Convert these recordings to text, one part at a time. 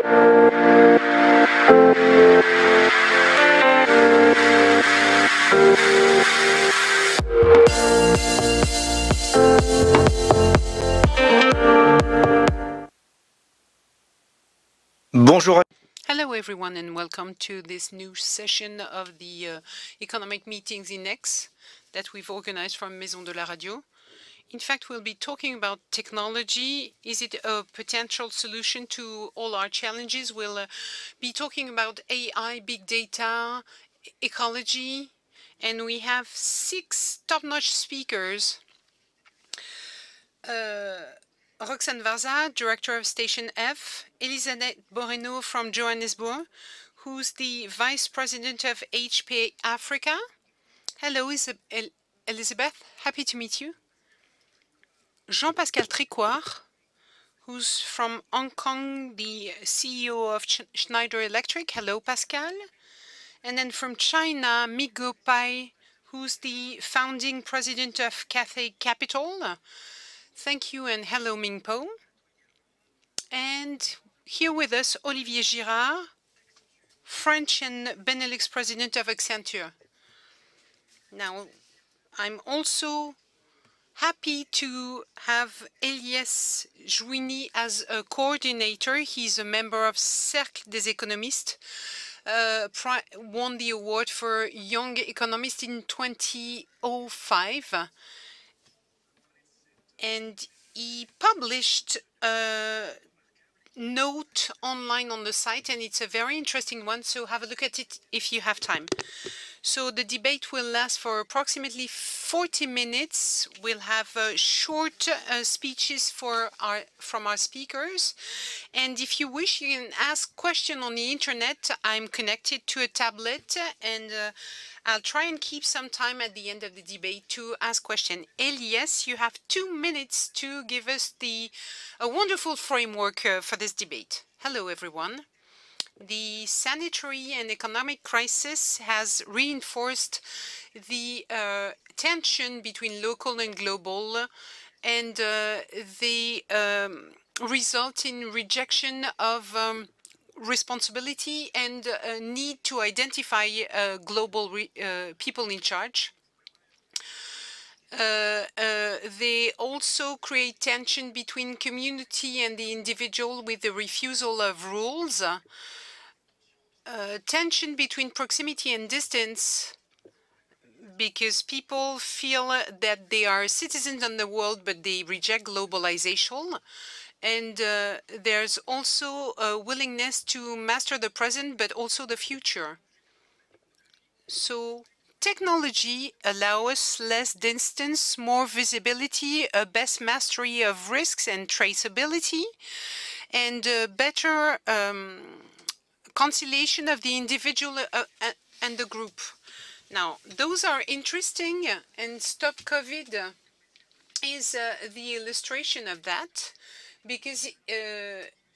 Bonjour. Hello everyone and welcome to this new session of the economic meetings in Aix that we've organized from Maison de la Radio. In fact, we'll be talking about technology. Is it a potential solution to all our challenges? We'll be talking about AI, big data, ecology, and we have 6 top-notch speakers. Roxanne VARZA, Director of Station F, Elisabeth MORENO from Johannesburg, who's the Vice President of HP Africa. Hello, Elisabeth. Happy to meet you. Jean-Pascal TRICOIRE, who's from Hong Kong, the CEO of Schneider Electric. Hello, Pascal. And then from China, Mingpo, who's the founding president of Cathay Capital. Thank you and hello, Mingpo. And here with us, Olivier GIRARD, French and Benelux president of Accenture. Now, I'm also happy to have Elyes JOUINI as a coordinator. He's a member of Cercle des économistes, won the award for Young Economist in 2005. And he published a note online on the site, and it's a very interesting one, so have a look at it if you have time. So the debate will last for approximately 40 minutes. We'll have short speeches from our speakers. And if you wish, you can ask questions on the internet. I'm connected to a tablet, and I'll try and keep some time at the end of the debate to ask questions. Elyes, you have 2 minutes to give us a wonderful framework for this debate. Hello, everyone. The sanitary and economic crisis has reinforced the tension between local and global, and the result in rejection of responsibility and need to identify global people in charge. They also create tension between community and the individual with the refusal of rules. Tension between proximity and distance, because people feel that they are citizens in the world, but they reject globalization. And there's also a willingness to master the present, but also the future. So technology allows us less distance, more visibility, a best mastery of risks and traceability, and better conciliation of the individual and the group. Now, those are interesting, and Stop COVID is the illustration of that, because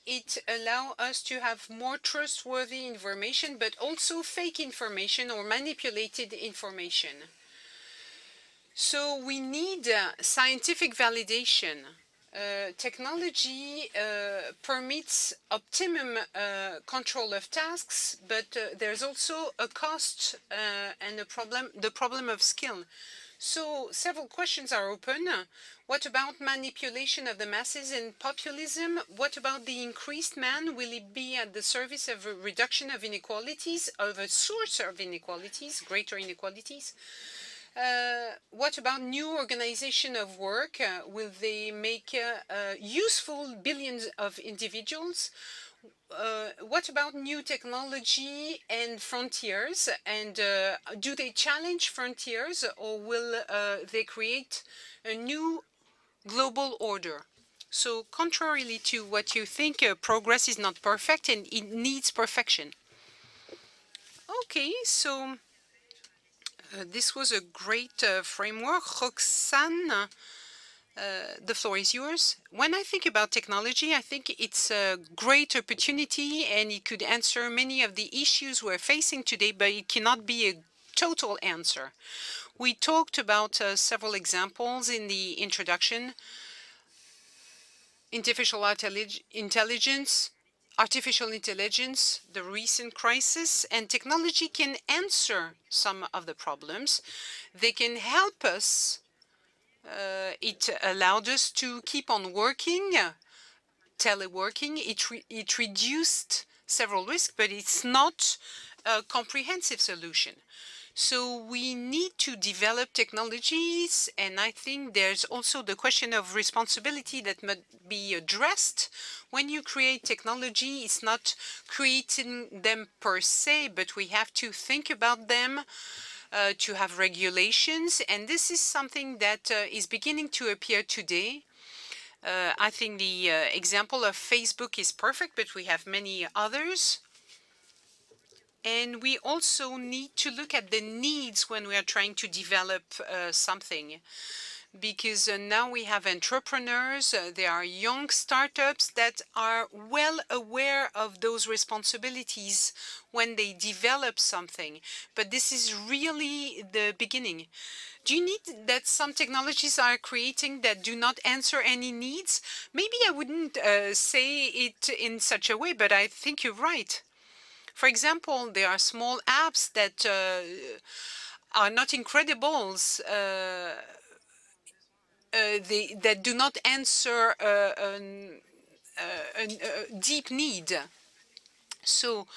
it allows us to have more trustworthy information, but also fake information or manipulated information. So we need scientific validation. Technology permits optimum control of tasks, but there's also a cost and the problem of skill. So several questions are open. What about manipulation of the masses and populism? What about the increased man? Will it be at the service of a reduction of inequalities, of a source of inequalities, greater inequalities? What about new organization of work? Will they make useful billions of individuals? What about new technology and frontiers? And do they challenge frontiers, or will they create a new global order? So contrarily to what you think, progress is not perfect and it needs perfection. Okay, so this was a great framework. Roxanne, the floor is yours. When I think about technology, I think it's a great opportunity and it could answer many of the issues we're facing today, but it cannot be a total answer. We talked about several examples in the introduction. Artificial intelligence, artificial intelligence, the recent crisis, and technology can answer some of the problems. They can help us. It allowed us to keep on working, teleworking. It reduced several risks, but it's not a comprehensive solution. So we need to develop technologies, and I think there's also the question of responsibility that must be addressed. When you create technology, it's not creating them per se, but we have to think about them, to have regulations, and this is something that is beginning to appear today. I think the example of Facebook is perfect, but we have many others. And we also need to look at the needs when we are trying to develop something. Because now we have entrepreneurs, there are young startups that are well aware of those responsibilities when they develop something. But this is really the beginning. Do you need that some technologies are creating that do not answer any needs? Maybe I wouldn't say it in such a way, but I think you're right. For example, there are small apps that are not incredibles, that do not answer a deep need. So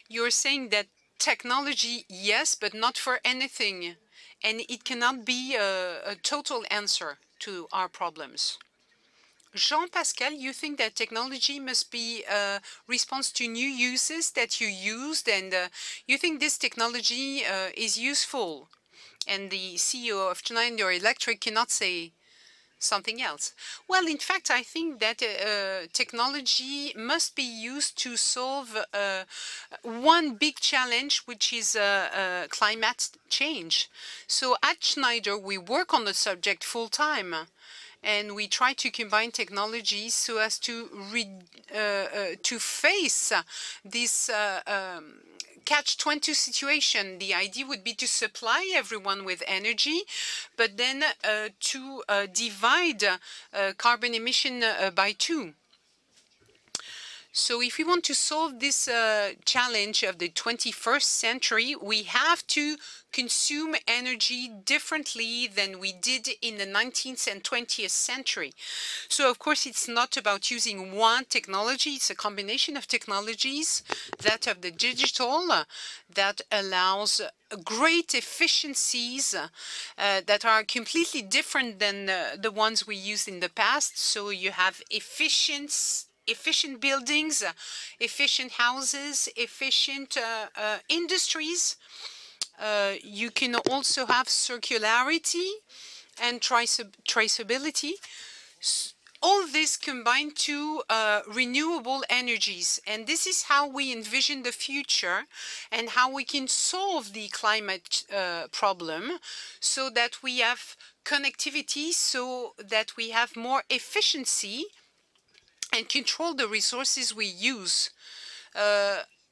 you're saying that technology, yes, but not for anything. And it cannot be a total answer to our problems. Jean-Pascal, you think that technology must be a response to new uses that you used, and you think this technology is useful, and the CEO of Schneider Electric cannot say something else. Well, in fact, I think that technology must be used to solve one big challenge, which is climate change. So at Schneider, we work on the subject full time. And we try to combine technologies so as to face this catch-22 situation. The idea would be to supply everyone with energy, but then to divide carbon emission by 2. So if we want to solve this challenge of the 21st century, we have to consume energy differently than we did in the 19th and 20th century. So of course, it's not about using one technology. It's a combination of technologies, that of the digital, that allows great efficiencies that are completely different than the ones we used in the past. So you have efficient buildings, efficient houses, efficient industries. You can also have circularity and traceability. All this combined to renewable energies. And this is how we envision the future and how we can solve the climate problem, so that we have connectivity, so that we have more efficiency and control the resources we use.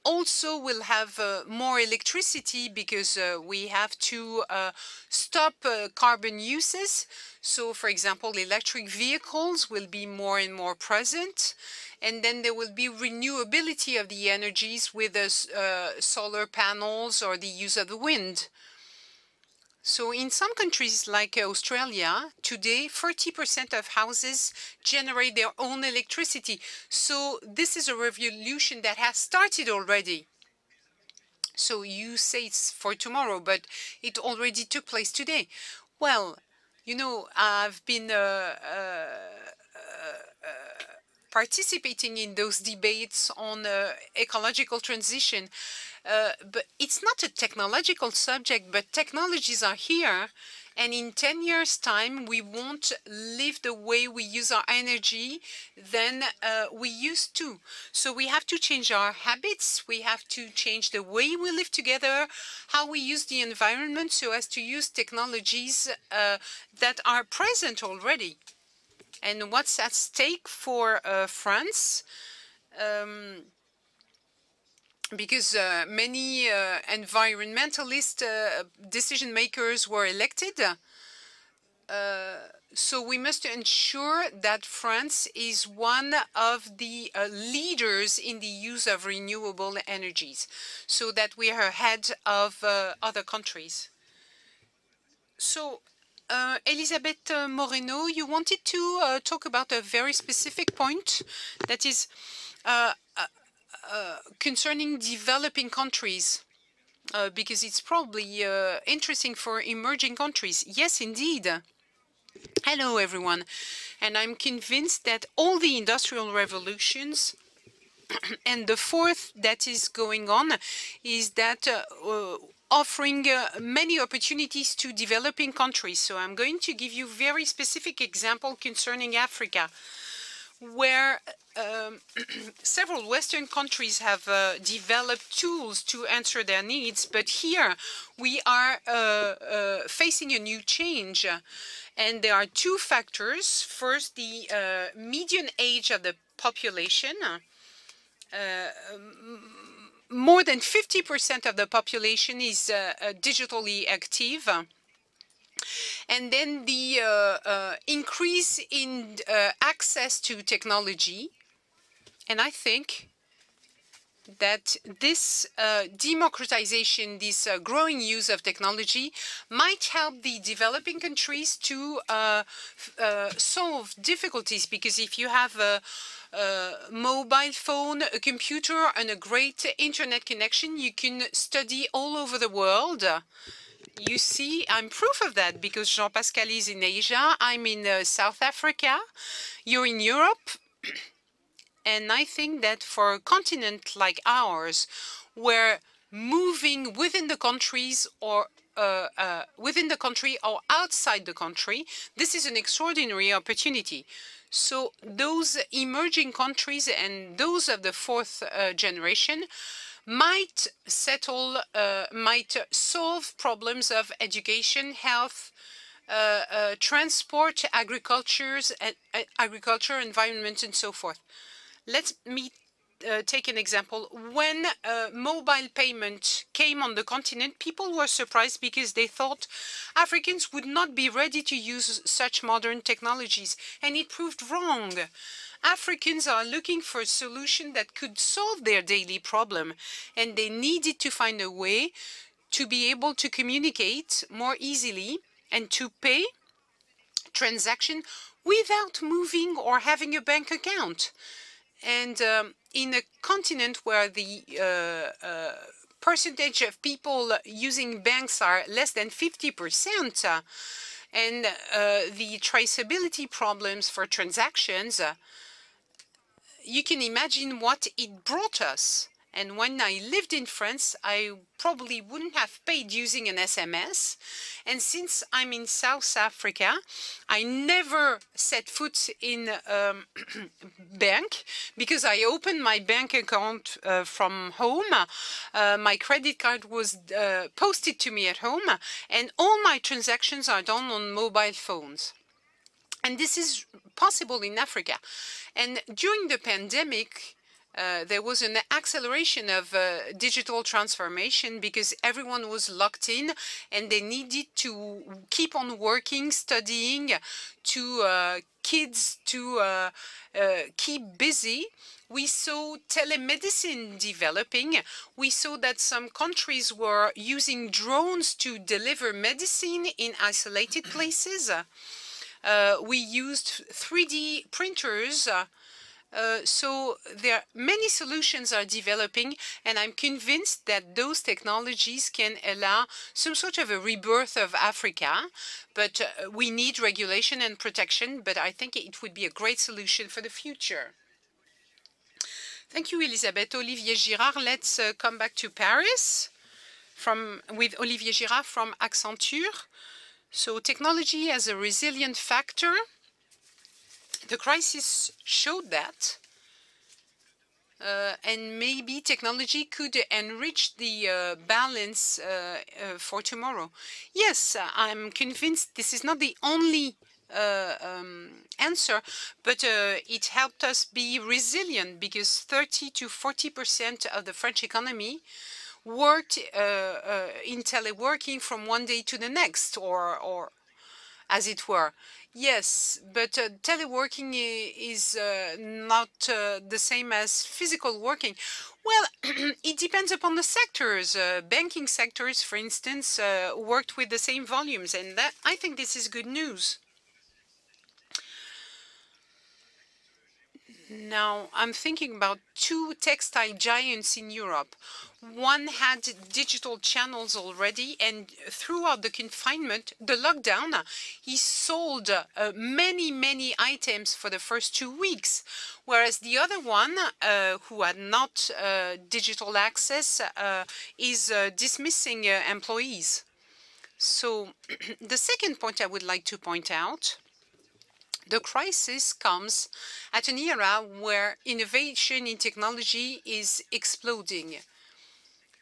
Also, we'll have more electricity because we have to stop carbon uses. So, for example, electric vehicles will be more and more present. And then there will be renewability of the energies with solar panels or the use of the wind. So in some countries like Australia, today 40% of houses generate their own electricity. So this is a revolution that has started already. So you say it's for tomorrow, but it already took place today. Well, you know, I've been participating in those debates on ecological transition. But it's not a technological subject, but technologies are here. And in 10 years' time, we won't live the way we use our energy than we used to. So we have to change our habits. We have to change the way we live together, how we use the environment, so as to use technologies that are present already. And what's at stake for France? Because many environmentalist decision makers were elected. So we must ensure that France is one of the leaders in the use of renewable energies, so that we are ahead of other countries. So, Elisabeth Moreno, you wanted to talk about a very specific point that is concerning developing countries. Because it's probably interesting for emerging countries. Yes, indeed. Hello, everyone. And I'm convinced that all the industrial revolutions and the fourth that is going on is that offering many opportunities to developing countries. So I'm going to give you a very specific example concerning Africa, where several Western countries have developed tools to answer their needs, but here we are facing a new change. And there are two factors. First, the median age of the population. More than 50% of the population is digitally active. And then the increase in access to technology. And I think that this democratization, this growing use of technology might help the developing countries to solve difficulties, because if you have a mobile phone, a computer, and a great internet connection, you can study all over the world. You see, I'm proof of that, because Jean-Pascal is in Asia, I'm in South Africa, you're in Europe. And I think that for a continent like ours, where moving within the countries or within the country or outside the country, this is an extraordinary opportunity. So those emerging countries and those of the fourth generation might might solve problems of education, health, transport, agriculture, environment, and so forth. Let me take an example. When mobile payment came on the continent, people were surprised because they thought Africans would not be ready to use such modern technologies, and it proved wrong. Africans are looking for a solution that could solve their daily problem, and they needed to find a way to be able to communicate more easily and to pay transaction without moving or having a bank account. And in a continent where the percentage of people using banks are less than 50%, and the traceability problems for transactions, you can imagine what it brought us. And when I lived in France, I probably wouldn't have paid using an SMS. And since I'm in South Africa, I never set foot in a bank because I opened my bank account from home. My credit card was posted to me at home, and all my transactions are done on mobile phones. And this is possible in Africa. And during the pandemic, there was an acceleration of digital transformation because everyone was locked in and they needed to keep on working, studying, to kids to keep busy. We saw telemedicine developing. We saw that some countries were using drones to deliver medicine in isolated places. We used 3D printers. So there are many solutions are developing, and I'm convinced that those technologies can allow some sort of a rebirth of Africa. But we need regulation and protection, but I think it would be a great solution for the future. Thank you, Elisabeth. Olivier Girard, let's come back to Paris with Olivier Girard from Accenture. So technology as a resilient factor. The crisis showed that, and maybe technology could enrich the balance for tomorrow. Yes, I'm convinced this is not the only answer, but it helped us be resilient because 30 to 40% of the French economy worked in teleworking from one day to the next, or as it were. Yes, but teleworking is not the same as physical working. Well, it depends upon the sectors. Banking sectors, for instance, worked with the same volumes, and that I think this is good news. Now, I'm thinking about two textile giants in Europe. One had digital channels already, and throughout the confinement, the lockdown, he sold many items for the first 2 weeks, whereas the other one, who had not digital access, is dismissing employees. So the second point I would like to point out, the crisis comes at an era where innovation in technology is exploding.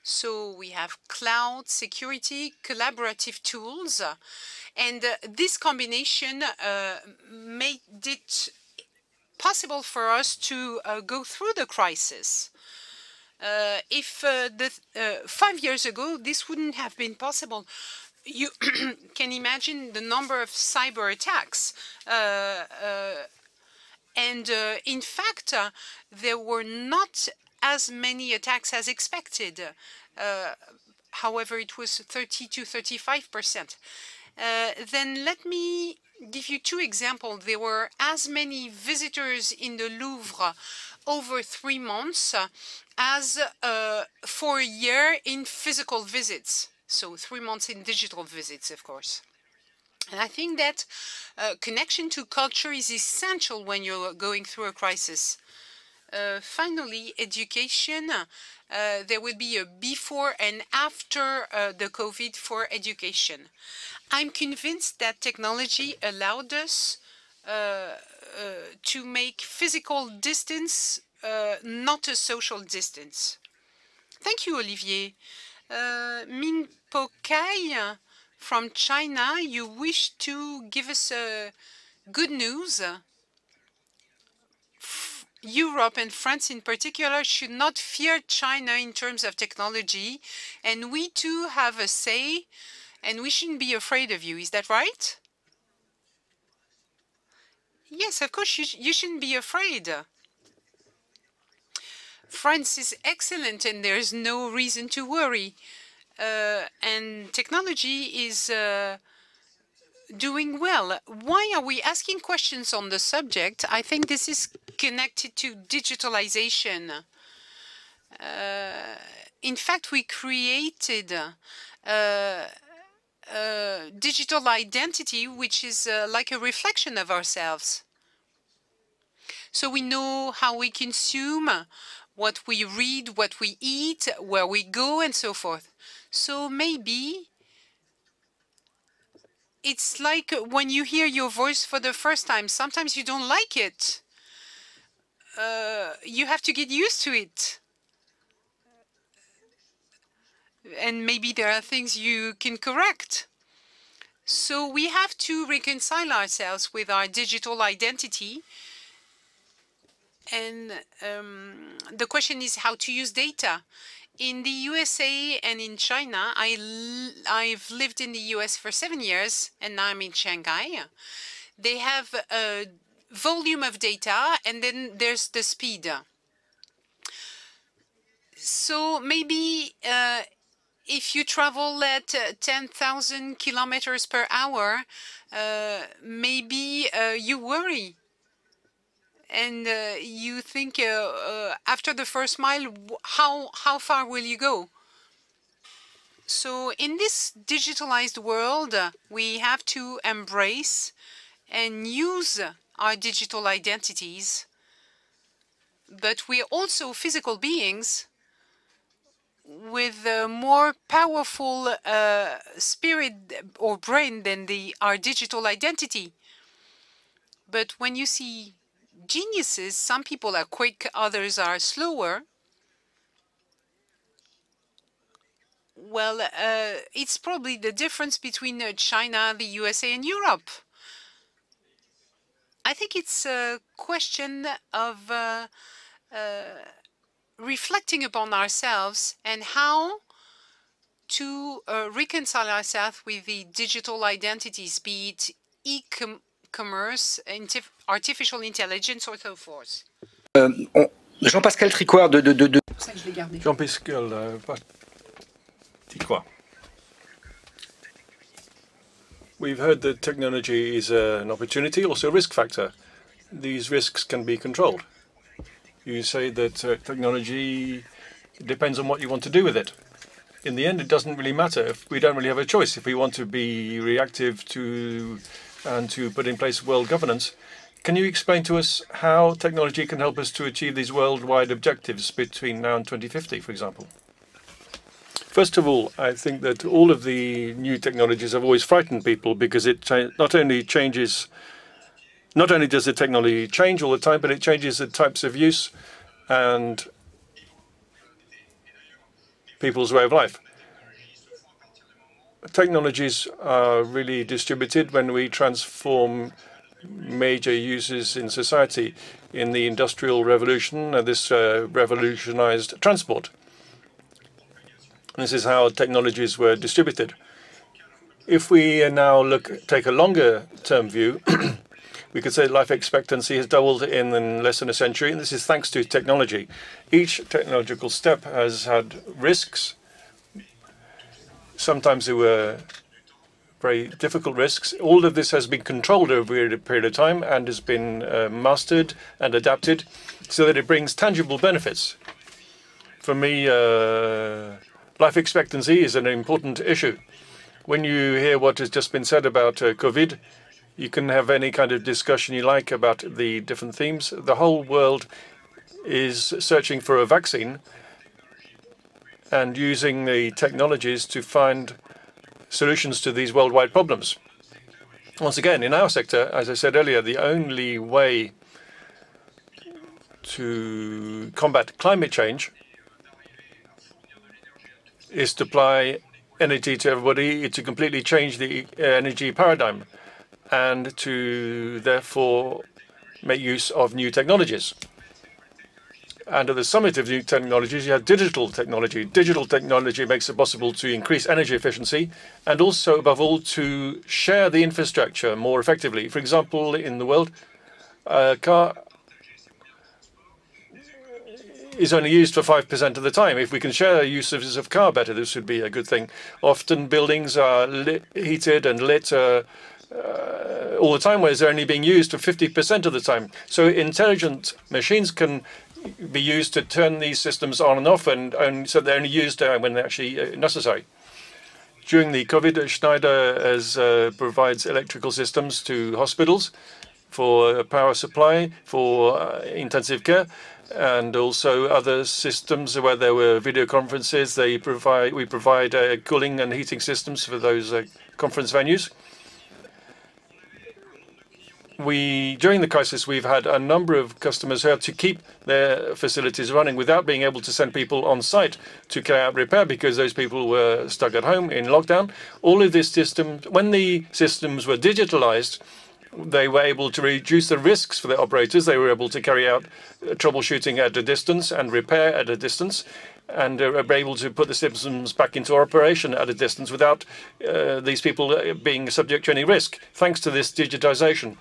So we have cloud, security, collaborative tools, and this combination made it possible for us to go through the crisis. If 5 years ago, this wouldn't have been possible. You can imagine the number of cyber attacks. In fact, there were not as many attacks as expected. However, it was 30 to 35%. Then let me give you two examples. There were as many visitors in the Louvre over 3 months as for a year in physical visits. So 3 months in digital visits, of course. And I think that connection to culture is essential when you're going through a crisis. Finally, education. There will be a before and after the COVID for education. I'm convinced that technology allowed us to make physical distance not a social distance. Thank you, Olivier. Mingpo from China, you wish to give us good news. Europe and France in particular should not fear China in terms of technology, and we too have a say, and we shouldn't be afraid of you. Is that right? Yes, of course, you shouldn't be afraid. France is excellent, and there's no reason to worry. And technology is doing well. Why are we asking questions on the subject? I think this is connected to digitalization. In fact, we created digital identity, which is like a reflection of ourselves. So we know how we consume, what we read, what we eat, where we go, and so forth. So maybe it's like when you hear your voice for the first time, sometimes you don't like it. You have to get used to it. And maybe there are things you can correct. So we have to reconcile ourselves with our digital identity. And the question is how to use data. In the USA and in China, I've lived in the US for 7 years, and now I'm in Shanghai. They have a volume of data, and then there's the speed. So maybe if you travel at 10,000 kilometers per hour, maybe you worry. And you think after the first mile, how far will you go? So in this digitalized world, we have to embrace and use our digital identities, but we're also physical beings with a more powerful spirit or brain than our digital identity. But when you see geniuses, some people are quick, others are slower. Well, it's probably the difference between China, the USA, and Europe. I think it's a question of reflecting upon ourselves and how to reconcile ourselves with the digital identities, be it commerce, artificial intelligence, or so forth. Jean-Pascal TRICOIRE de... Jean-Pascal TRICOIRE. We've heard that technology is an opportunity, also a risk factor. These risks can be controlled. You say that technology depends on what you want to do with it. In the end, it doesn't really matter if we don't really have a choice. If we want to be reactive to and to put in place world governance, can you explain to us how technology can help us to achieve these worldwide objectives between now and 2050, for example? First of all, I think that all of the new technologies have always frightened people because it not only does the technology change all the time, but it changes the types of use and people's way of life. Technologies are really distributed when we transform major uses in society. In the Industrial Revolution, this revolutionized transport. This is how technologies were distributed. If we now take a longer-term view, we could say life expectancy has doubled in less than a century, and this is thanks to technology. Each technological step has had risks. Sometimes they were very difficult risks. All of this has been controlled over a period of time and has been mastered and adapted so that it brings tangible benefits. For me, life expectancy is an important issue. When you hear what has just been said about COVID, you can have any kind of discussion you like about the different themes. The whole world is searching for a vaccine and using the technologies to find solutions to these worldwide problems. Once again, in our sector, as I said earlier, the only way to combat climate change is to apply energy to everybody, to completely change the energy paradigm, and to therefore make use of new technologies. And at the summit of new technologies, you have digital technology. Digital technology makes it possible to increase energy efficiency and also, above all, to share the infrastructure more effectively. For example, in the world, a car is only used for 5% of the time. If we can share uses of car better, this would be a good thing. Often buildings are heated and lit all the time, whereas they're only being used for 50% of the time. So intelligent machines can be used to turn these systems on and off, and so they're only used when they're actually necessary. During the COVID, Schneider provides electrical systems to hospitals for power supply, for intensive care, and also other systems where there were video conferences. We provide cooling and heating systems for those conference venues. During the crisis, we've had a number of customers who had to keep their facilities running without being able to send people on site to carry out repair because those people were stuck at home in lockdown. All of this system, when the systems were digitalized, they were able to reduce the risks for the operators. They were able to carry out troubleshooting at a distance and repair at a distance, and were able to put the systems back into operation at a distance without these people being subject to any risk, thanks to this digitization.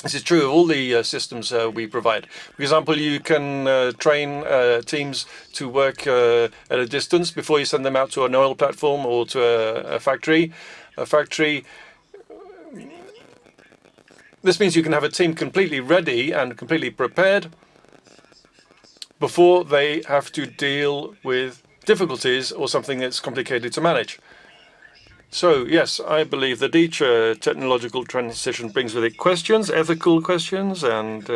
This is true of all the systems we provide. For example, you can train teams to work at a distance before you send them out to an oil platform or to a factory. This means you can have a team completely ready and completely prepared before they have to deal with difficulties or something that's complicated to manage. So, yes, I believe that each technological transition brings with it questions, ethical questions, and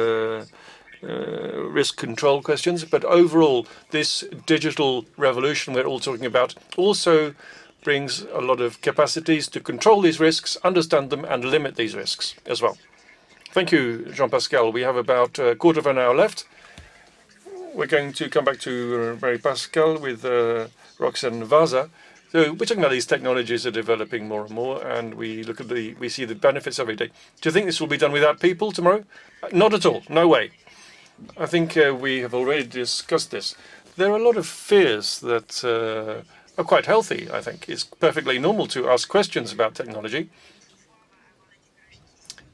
risk control questions. But overall, this digital revolution we're all talking about also brings a lot of capacities to control these risks, understand them, and limit these risks as well. Thank you, Jean-Pascal. We have about a quarter of an hour left. We're going to come back to Marie-Pascale with Roxanne and VARZA. So we're talking about these technologies are developing more and more, and we see the benefits every day. Do you think this will be done without people tomorrow? Not at all. No way. I think we have already discussed this. There are a lot of fears that are quite healthy, I think. It's perfectly normal to ask questions about technology.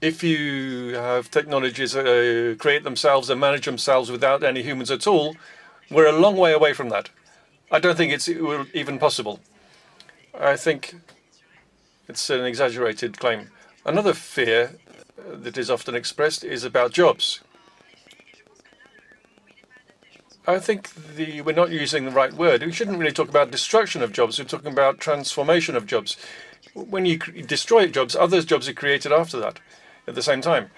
If you have technologies create themselves and manage themselves without any humans at all, we're a long way away from that. I don't think it's even possible. I think it's an exaggerated claim. Another fear that is often expressed is about jobs. I think we're not using the right word. We shouldn't really talk about destruction of jobs. We're talking about transformation of jobs. When you destroy jobs, other jobs are created after that at the same time.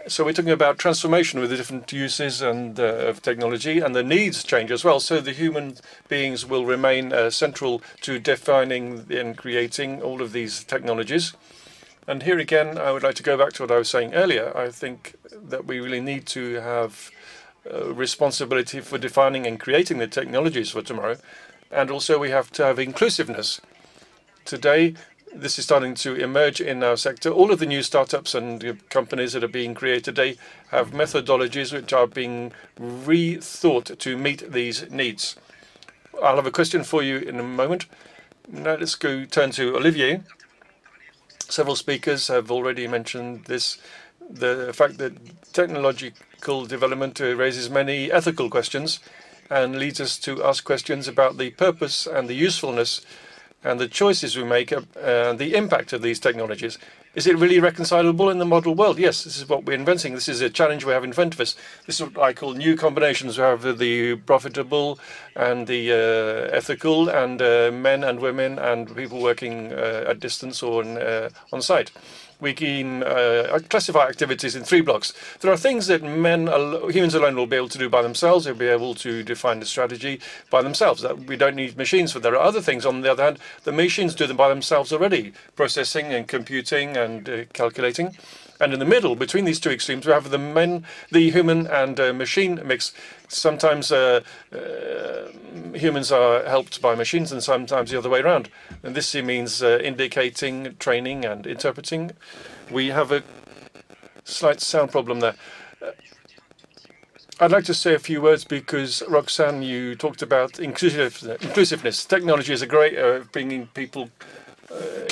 So we're talking about transformation with the different uses and of technology, and the needs change as well. So the human beings will remain central to defining and creating all of these technologies. And here again, I would like to go back to what I was saying earlier. I think that we really need to have responsibility for defining and creating the technologies for tomorrow. And also we have to have inclusiveness. Today, this is starting to emerge in our sector. All of the new startups and companies that are being created today have methodologies which are being rethought to meet these needs. I'll have a question for you in a moment. Now let's turn to Olivier. Several speakers have already mentioned this, the fact that technological development raises many ethical questions and leads us to ask questions about the purpose and the usefulness and the choices we make and the impact of these technologies. Is it really reconcilable in the model world? Yes, this is what we're inventing. This is a challenge we have in front of us. This is what I call new combinations. We have the profitable and the ethical, and men and women and people working at distance or on site. We can classify activities in 3 blocks. There are things that humans alone will be able to do by themselves. They'll be able to define the strategy by themselves. That we don't need machines for. There are other things, on the other hand, the machines do them by themselves already, processing and computing and calculating. And in the middle, between these two extremes, we have the human and machine mix. Sometimes humans are helped by machines, and sometimes the other way around. And this means indicating, training, and interpreting. We have a slight sound problem there. I'd like to say a few words because, Roxanne, you talked about inclusiveness. Technology is a great bringing people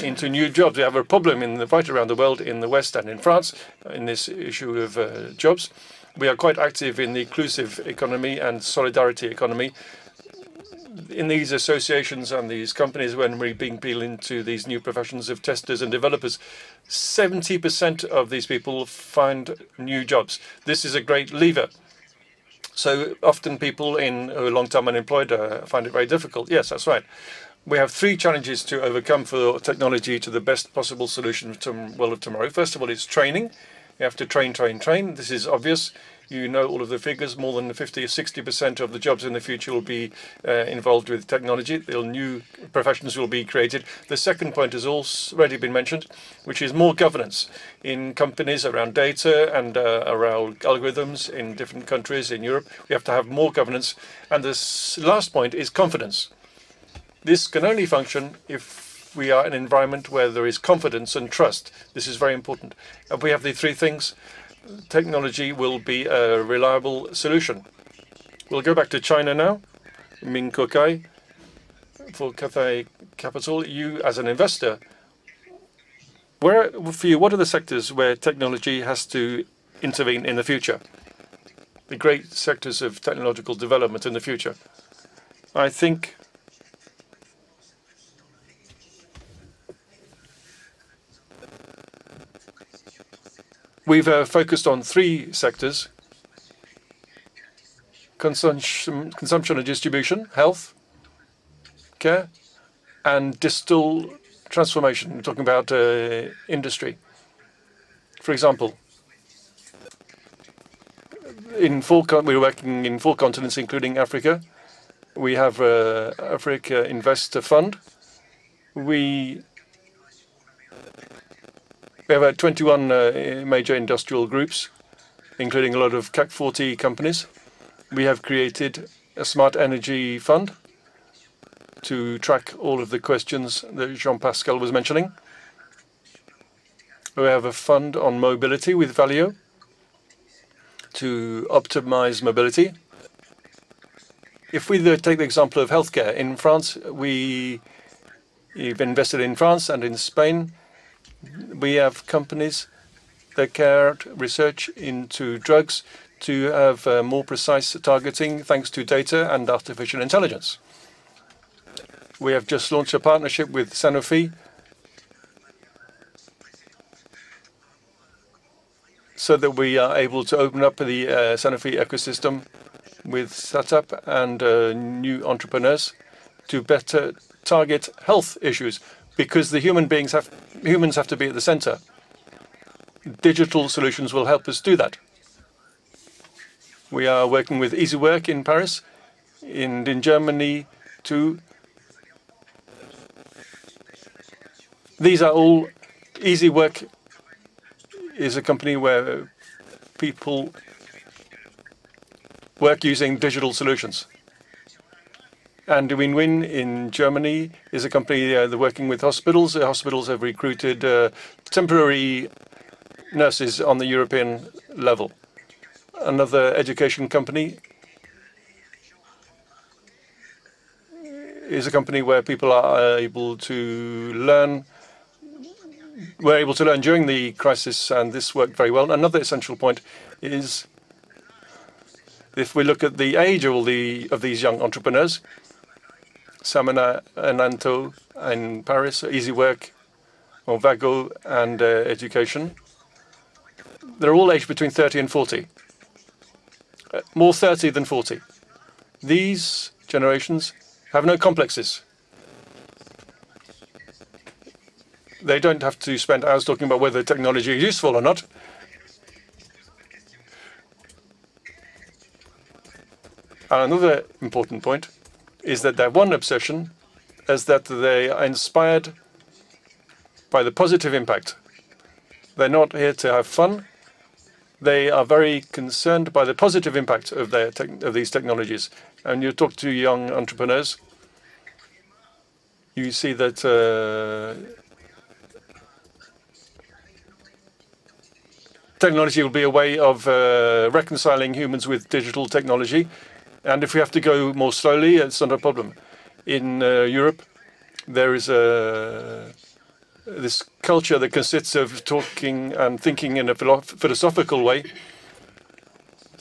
into new jobs. We have a problem right around the world, in the West and in France, in this issue of jobs. We are quite active in the inclusive economy and solidarity economy. In these associations and these companies, when we bring people into these new professions of testers and developers, 70% of these people find new jobs. This is a great lever. So often people who are long-term unemployed find it very difficult. Yes, that's right. We have 3 challenges to overcome for technology to the best possible solution to the world of tomorrow. First of all, it's training. You have to train. This is obvious. You know all of the figures. More than 50 or 60% of the jobs in the future will be involved with technology. New professions will be created. The second point has already been mentioned, which is more governance in companies around data and around algorithms in different countries in Europe. We have to have more governance. And this last point is confidence. This can only function if we are in an environment where there is confidence and trust. This is very important. If we have the 3 things, technology will be a reliable solution. We'll go back to China now. Mingpo for Cathay Capital. You, as an investor, for you, what are the sectors where technology has to intervene in the future? The great sectors of technological development in the future. I think we've focused on 3 sectors: consumption and distribution, health, care, and digital transformation. We're talking about industry. For example, we're working in 4 continents, including Africa. We have Africa Investor Fund. We have 21 major industrial groups, including a lot of CAC 40 companies. We have created a smart energy fund to track all of the questions that Jean-Pascal was mentioning. We have a fund on mobility with Valeo to optimize mobility. If we take the example of healthcare, in France, we've invested in France and in Spain. We have companies They carry out research into drugs to have more precise targeting thanks to data and artificial intelligence. We have just launched a partnership with Sanofi so that we are able to open up the Sanofi ecosystem with startup and new entrepreneurs to better target health issues, because the humans have to be at the center. Digital solutions will help us do that. We are working with Easy Work in Paris and in Germany too. These are all Easy Work is a company where people work using digital solutions. And WinWin in Germany is a company they're working with hospitals. The hospitals have recruited temporary nurses on the European level. Another education company is a company where people are able to learn. Were able to learn during the crisis, and this worked very well. Another essential point is, if we look at the age of these young entrepreneurs, Samana and Anto in Paris, Easy Work, or Vago and Education, they're all aged between 30 and 40. More 30 than 40. These generations have no complexes. They don't have to spend hours talking about whether technology is useful or not. And another important point is that their one obsession is that they are inspired by the positive impact. They're not here to have fun. They are very concerned by the positive impact of these technologies. And you talk to young entrepreneurs, you see that technology will be a way of reconciling humans with digital technology. And if we have to go more slowly, it's not a problem. In Europe, there is this culture that consists of talking and thinking in a philosophical way.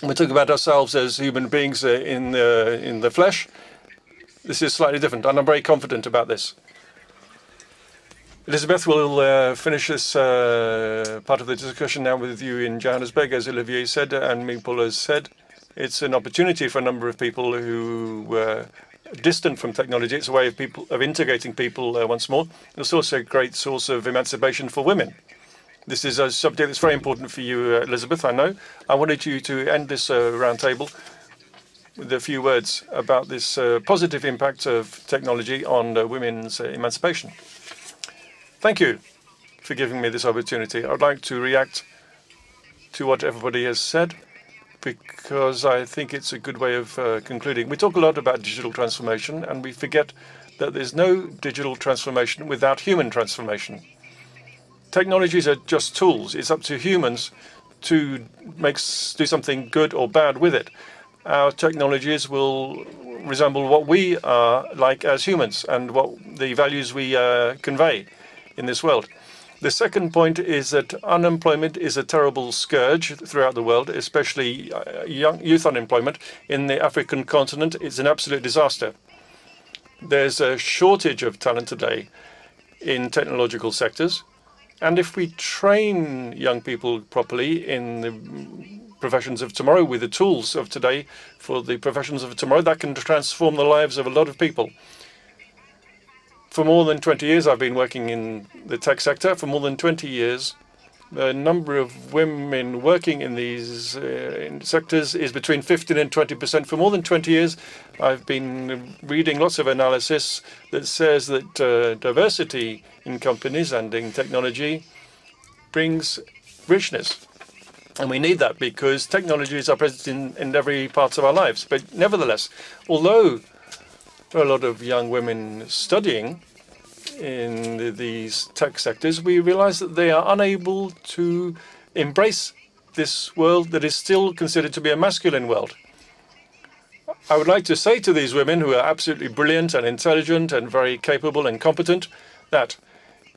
We talk about ourselves as human beings in the flesh. This is slightly different, and I'm very confident about this. Elisabeth will finish this part of the discussion now with you in Johannesburg, as Olivier said, and Mingpo has said. It's an opportunity for a number of people who were distant from technology. It's a way of integrating people once more. It's also a great source of emancipation for women. This is a subject that's very important for you, Elisabeth, I know. I wanted you to end this roundtable with a few words about this positive impact of technology on women's emancipation. Thank you for giving me this opportunity. I'd like to react to what everybody has said, because I think it's a good way of concluding. We talk a lot about digital transformation, and we forget that there's no digital transformation without human transformation. Technologies are just tools. It's up to humans to do something good or bad with it. Our technologies will resemble what we are like as humans and what the values we convey in this world. The second point is that unemployment is a terrible scourge throughout the world, especially youth unemployment. In the African continent, it's an absolute disaster. There's a shortage of talent today in technological sectors. And if we train young people properly in the professions of tomorrow with the tools of today for the professions of tomorrow, that can transform the lives of a lot of people. For more than 20 years, I've been working in the tech sector. For more than 20 years, the number of women working in these sectors is between 15 and 20%. For more than 20 years, I've been reading lots of analysis that says that diversity in companies and in technology brings richness. And we need that because technologies are present in every part of our lives. But nevertheless, although there are a lot of young women studying in these tech sectors, we realize that they are unable to embrace this world that is still considered to be a masculine world. I would like to say to these women who are absolutely brilliant and intelligent and very capable and competent that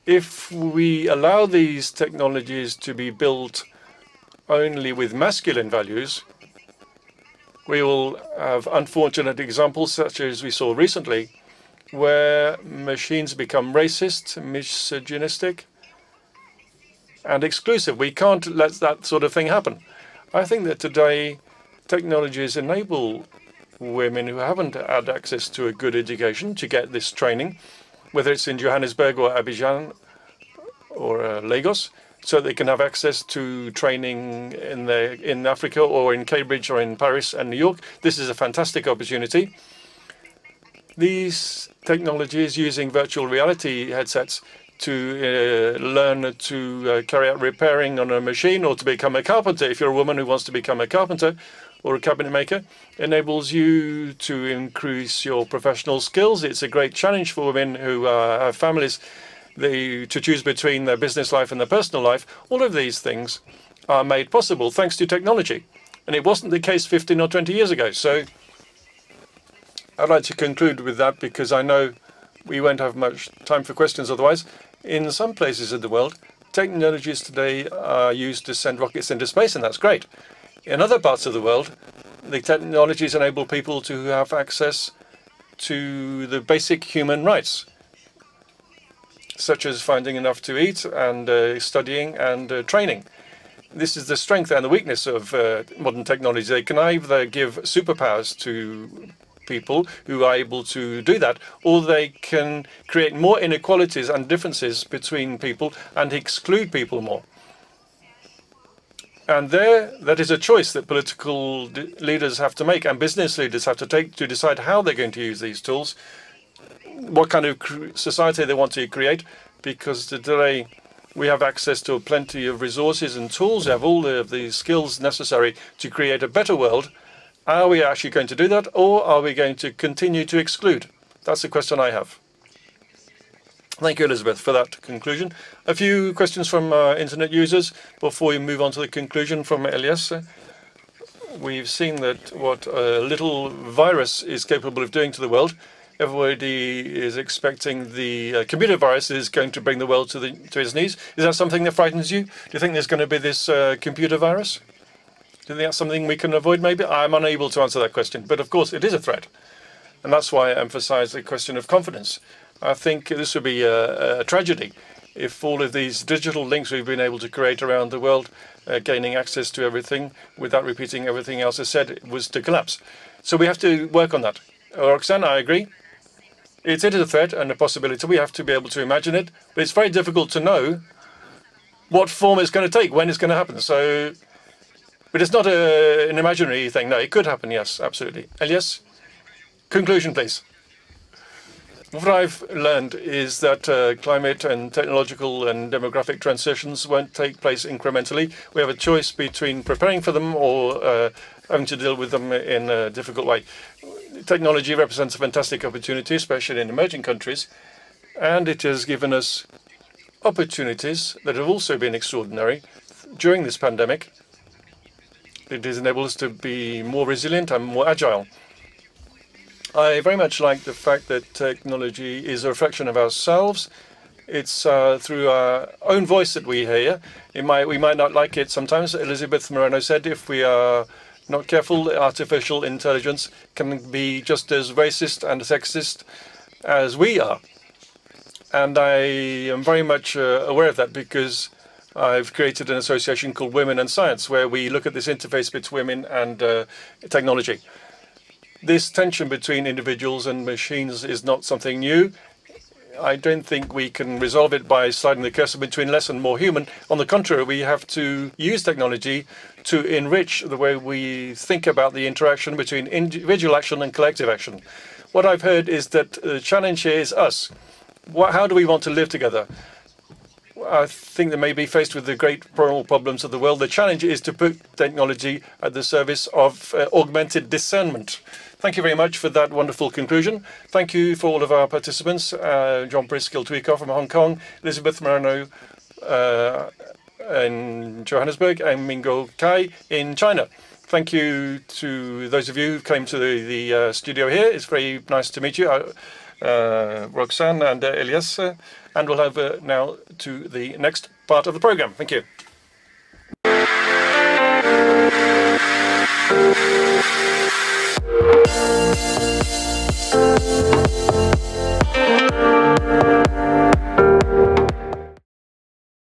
if we allow these technologies to be built only with masculine values, we will have unfortunate examples such as we saw recently, where machines become racist, misogynistic, and exclusive. We can't let that sort of thing happen. I think that today technologies enable women who haven't had access to a good education to get this training, whether it's in Johannesburg or Abidjan or Lagos, so they can have access to training in Africa or in Cambridge or in Paris and New York. This is a fantastic opportunity. These technologies using virtual reality headsets to learn to carry out repairing on a machine or to become a carpenter, if you're a woman who wants to become a carpenter or a cabinet maker, enables you to increase your professional skills. It's a great challenge for women who have families to choose between their business life and their personal life. All of these things are made possible thanks to technology. And it wasn't the case 15 or 20 years ago. So I'd like to conclude with that because I know we won't have much time for questions otherwise. In some places in the world, technologies today are used to send rockets into space, and that's great. In other parts of the world, the technologies enable people to have access to the basic human rights, such as finding enough to eat and studying and training. This is the strength and the weakness of modern technology. They can either give superpowers to people who are able to do that, or they can create more inequalities and differences between people and exclude people more. And that is a choice that political leaders have to make and business leaders have to take to decide how they're going to use these tools, what kind of society they want to create, because today we have access to plenty of resources and tools. We have all of the skills necessary to create a better world. Are we actually going to do that, or are we going to continue to exclude? That's the question I have. Thank you, Elisabeth, for that conclusion. A few questions from internet users before we move on to the conclusion from Elyes. We've seen that what a little virus is capable of doing to the world. Everybody is expecting the computer virus is going to bring the world to its knees. Is that something that frightens you? Do you think there's going to be this computer virus? Do you think that's something we can avoid, maybe? I'm unable to answer that question, but of course it is a threat. And that's why I emphasize the question of confidence. I think this would be a tragedy if all of these digital links we've been able to create around the world, gaining access to everything without repeating everything else is said, was to collapse. So we have to work on that. Roxanne, I agree. It is a threat and a possibility. We have to be able to imagine it, but it's very difficult to know what form it's going to take, when it's going to happen. So. But it's not an imaginary thing. No, it could happen, yes, absolutely. Elyes, conclusion, please. What I've learned is that climate and technological and demographic transitions won't take place incrementally. We have a choice between preparing for them or having to deal with them in a difficult way. Technology represents a fantastic opportunity, especially in emerging countries, and it has given us opportunities that have also been extraordinary during this pandemic. It has enabled us to be more resilient and more agile. I very much like the fact that technology is a reflection of ourselves. It's through our own voice that we hear. We might not like it sometimes. Elisabeth Moreno said if we are not careful, artificial intelligence can be just as racist and sexist as we are. And I am very much aware of that because I've created an association called Women and Science, where we look at this interface between women and technology. This tension between individuals and machines is not something new. I don't think we can resolve it by sliding the cursor between less and more human. On the contrary, we have to use technology to enrich the way we think about the interaction between individual action and collective action. What I've heard is that the challenge here is us. How do we want to live together? I think they may be faced with the great problems of the world. The challenge is to put technology at the service of augmented discernment. Thank you very much for that wonderful conclusion. Thank you for all of our participants, Jean-Pascal from Hong Kong, Elisabeth Moreno in Johannesburg, and Mingpo Kai in China. Thank you to those of you who came to the studio here. It's very nice to meet you, Roxanne and Elyes. And we'll have now to the next part of the program. Thank you.